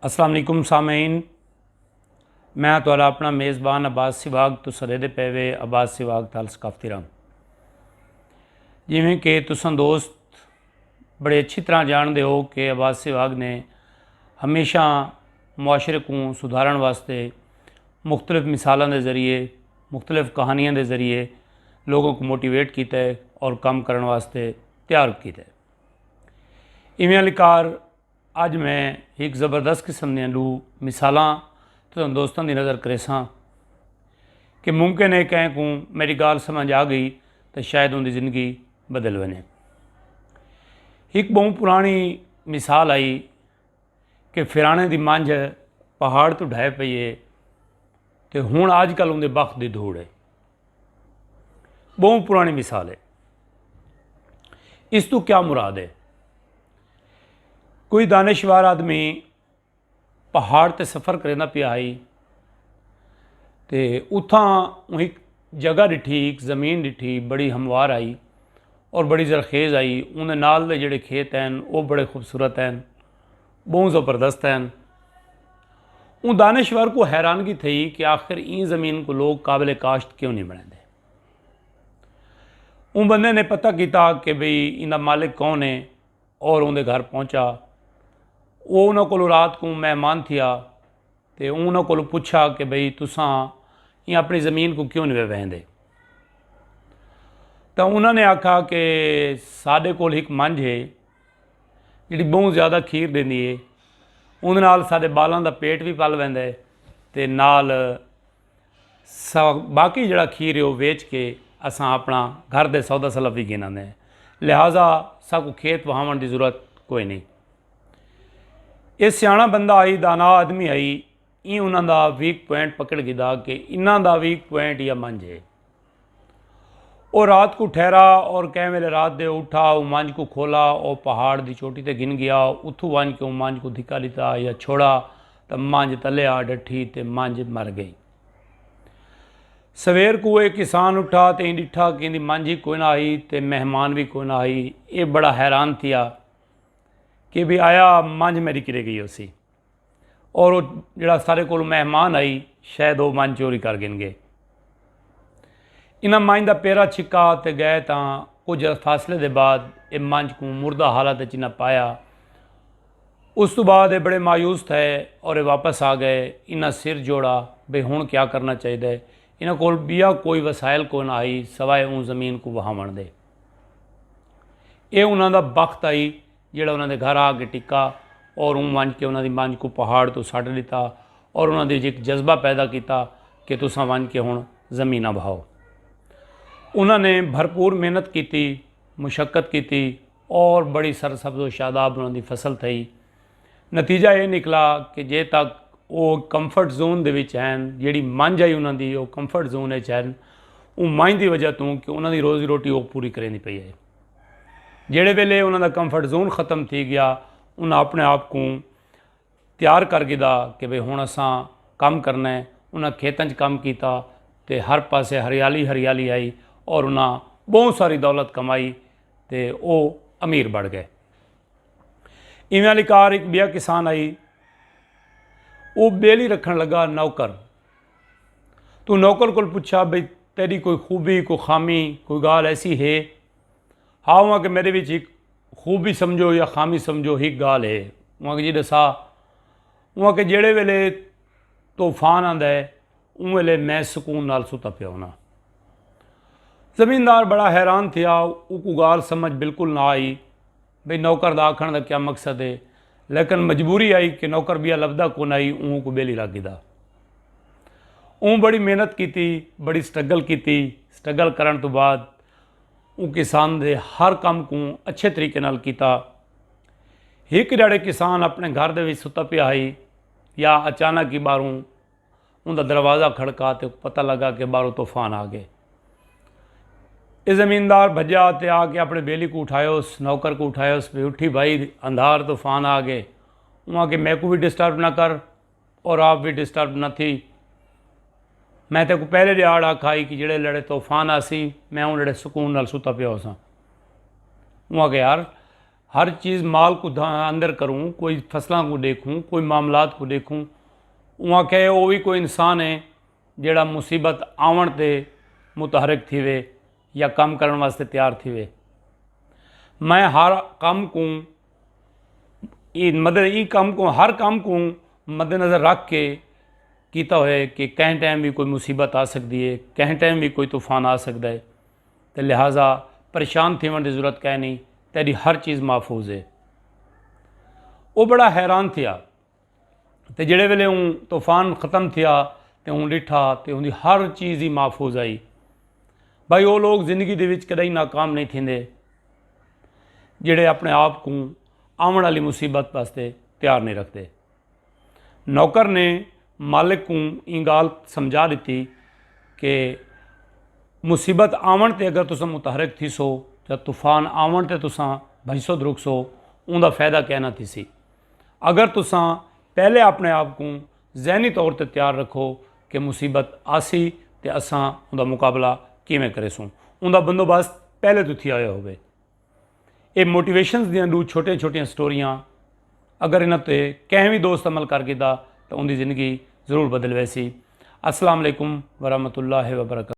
अस्सलाम वालेकुम सामीन, मैं तुहाडा अपना मेज़बान अब्बास सिवाग तो सदे पे वे अब्बास सिवाग ताल सकाफती रंग। जिमें कि तुसां दोस्त बड़े अच्छी तरह जानते हो कि अब्बास सिवाग ने हमेशा मुआशरे को सुधारण वास्ते मुख्तलिफ मिसालों के ज़रिए मुख्तलिफ कहानियों के ज़रिए लोगों को मोटिवेट किया है और काम करने वास्ते तैयार किया है। इवें लिकार अज मैं एक ज़बरदस्त किस्म दू मिसालां तो दोस्तों की नज़र करेसा कि मुमकिन है कहीं को मेरी गाल समझ आ गई तो शायद उनकी ज़िंदगी बदल बने। एक बहुत पुरानी मिसाल आई कि फिराने की मंझ पहाड़ तो ढह पई है तो हुण अजकल उनके बख्त की धूड़ है। बहुत पुरानी मिसाल है। इस तो क्या मुराद है? कोई दानिशवार आदमी पहाड़ ते सफ़र करेंदा पिया आई तो उत्थां एक जगह डिठी, एक ज़मीन डिठी बड़ी हमवार आई और बड़ी जरखेज़ आई। उन्हें नाल दे जिहड़े खेत हैं वो बड़े खूबसूरत हैं, बहुत ज़बरदस्त हैं। उन दानिशवार को हैरानगी थी कि आखिर इन ज़मीन को लोग काबिल काश्त क्यों नहीं बनाते। उन बंदे ने पता किया कि बई इनका मालिक कौन है और उनके घर पहुँचा। वो उन्होंने को रात को मेहमान थिया तो उन्होंने को पूछा कि बई तुसां ये अपनी ज़मीन को क्यों नहीं वहंदे। तो उन्होंने आखा कि साढ़े कोल एक मंझ है जी बहुत ज़्यादा खीर देंदी है, उन्हें नाल साढ़े बालों का पेट भी पल वैंदा है तो नाल बाकी जड़ा खीर है वो वेच के असां अपना घर के सौदा सलफ भी गिनाते हैं। लिहाजा सबको खेत वहावन की जरूरत कोई नहीं। ये सियाणा बंदा आई, दाना आदमी आई, ये उन्हों का वीक पॉइंट पकड़ गया कि इन्हों का वीक पॉइंट या मंझ है। और रात को ठहरा और कै वेले रात दे उठा, वो मंझ को खोला और पहाड़ की चोटी ते गिन गया। उतों वंज के मंझ को धिक्का लिता या छोड़ा तो मंझ तले आ डठी तो मंझ मर गई। सवेर को एक किसान उठा तो डिठा कि इंदी मंझ ही कोई ना आई तो मेहमान भी कोई ना आई। ये बड़ा हैरान थिया कि भी आया मंझ मेरी किरे गई उसी और जो सारे को मेहमान आई शायद वो मंझ चोरी कर गिनगे। इन्हें मंझ का पेरा छिक्का तो गए तो कुछ फासले के बाद ये मंझ को मुर्दा हालत इन्हें पाया। उस तो बाद ये बड़े मायूस थे और ये वापस आ गए। इन्हें सिर जोड़ा भाई हुण क्या करना चाहिए। इन्हों को बिया कोई वसायल को ना आई सवाए उन ज़मीन को वहावन दे। ये उन्होंने बख्त आई जिहड़ा उन्होंने घर आके टिका और उन वंज के उन्होंने मंझ को पहाड़ तो सट दिता और उन्होंने एक जज्बा पैदा किया कि तुसां वंज के हुण ज़मीन बहाओ। उन्होंने भरपूर मेहनत की, मुशक्क़त की और बड़ी सरसब्ज़ व शादाब उन्होंने फसल थी। नतीजा ये निकला कि जे तक वो कंफर्ट जोन दे विच हैं, जिहड़ी मंझ आई उन्होंने वो कंफर्ट जोन हैं, वो मंझ की वजह तो कि उन्होंने रोज़ी रोटी वो पूरी करेंदी पई है। जेड़े वेले उन्होंने कंफर्ट जोन ख़त्म थी गया, उन्हें अपने आप को तैयार कर दिया कि भाई हुण असां काम करना है। उन्हें खेतों काम किया तो हर पासे हरियाली हरियाली आई और उन्हें बहुत सारी दौलत कमाई तो वो अमीर बढ़ गए। इवें वाली कार एक बिया किसान आई, वो बेली रखन लगा नौकर। तो नौकर को पूछा भाई तेरी कोई खूबी कोई खामी कोई गाल ऐसी है? हाँ वहाँ के मेरे विच एक खूबी समझो या खामी समझो ही गाल है। वहाँ के जी दसा वहाँ के जेड़े वेले तूफान आंदा है उन वेले मैं सुकून नाल सुता पिया होना। ज़मींदार बड़ा हैरान थिया, उसको गाल समझ बिल्कुल ना आई भाई नौकर दा आखण दा क्या मकसद है। लेकिन मजबूरी आई कि नौकर बिया लभदा को आई, ऊँ को बेली लग गया। ऊँ बड़ी मेहनत की, बड़ी स्ट्रगल करन तो बाद वो किसान दे हर काम को अच्छे तरीके नाल कीता। एक ध्याड़े किसान अपने घर दे विच सुता पिया आई या अचानक ही बाहरों उनका दरवाज़ा खड़का तो पता लगा कि बाहरों तूफान आ गए। ये ज़मींदार भज्या तो आके अपने बेली को उठाया, उस नौकर को उठाया, उस पर उठी भाई अंधार तूफान आ गए। वहाँ के मैं को भी डिस्टर्ब ना कर और आप भी डिस्टर्ब न थी। मैं तेको पहले दिहाड़ आखाई कि जेड़े लड़े तूफान आसी मैं हूँ लड़े सुकून नाल सुता पिया होसा। वहाँ के यार हर चीज़ माल को अंदर करूँ, कोई फसलों को देखूँ, कोई मामलात को देखूँ, वहाँ कहे वो भी कोई इंसान है जिहड़ा मुसीबत आवन ते मुतहरक थीवे या काम करने वास्ते तैयार थीवे। मैं हर काम को हर काम को मद्देनज़र रख के किया होए कि कहीं टाइम भी कोई मुसीबत आ सकती है, कहीं टाइम भी कोई तूफान आ सकता है, तो लिहाजा परेशान थीवन की ज़रूरत कह नहीं, तेरी हर चीज़ महफूज है। वो बड़ा हैरान थिया तो जिहड़े वेले हूँ तूफान ख़त्म थिया तो हूँ डिठा तो उनकी हर चीज़ ही महफूज आई। भाई वो लोग जिंदगी दे विच कदई नाकाम नहीं थींदे जिहड़े अपने आप को आने वाली मुसीबत वास्ते तैयार नहीं रखते। नौकर ने मालिक को ये गाल समझा दी कि मुसीबत आवन ते अगर तुम मुतहरक थी सो या तूफान आवन ते तुसां भजसो रुक सो, उनका फ़ायदा कहना थी सी। अगर तुसां पहले अपने आप को जहनी तौर पर तैयार रखो कि मुसीबत आसी तो असां उनका मुकाबला किवें करे सूँ, उनका बंदोबस्त पहले तो थी आया होवे। ये मोटिवेशनस दियां दो छोटिया छोटिया स्टोरियाँ अगर इन्हां ते कहीं भी दोस्त अमल कर गिता तो उनकी ज़िंदगी ज़रूर बदल वैसी। अस्सलाम वालेकुम वरहमतुल्लाहि वबरकातुहू।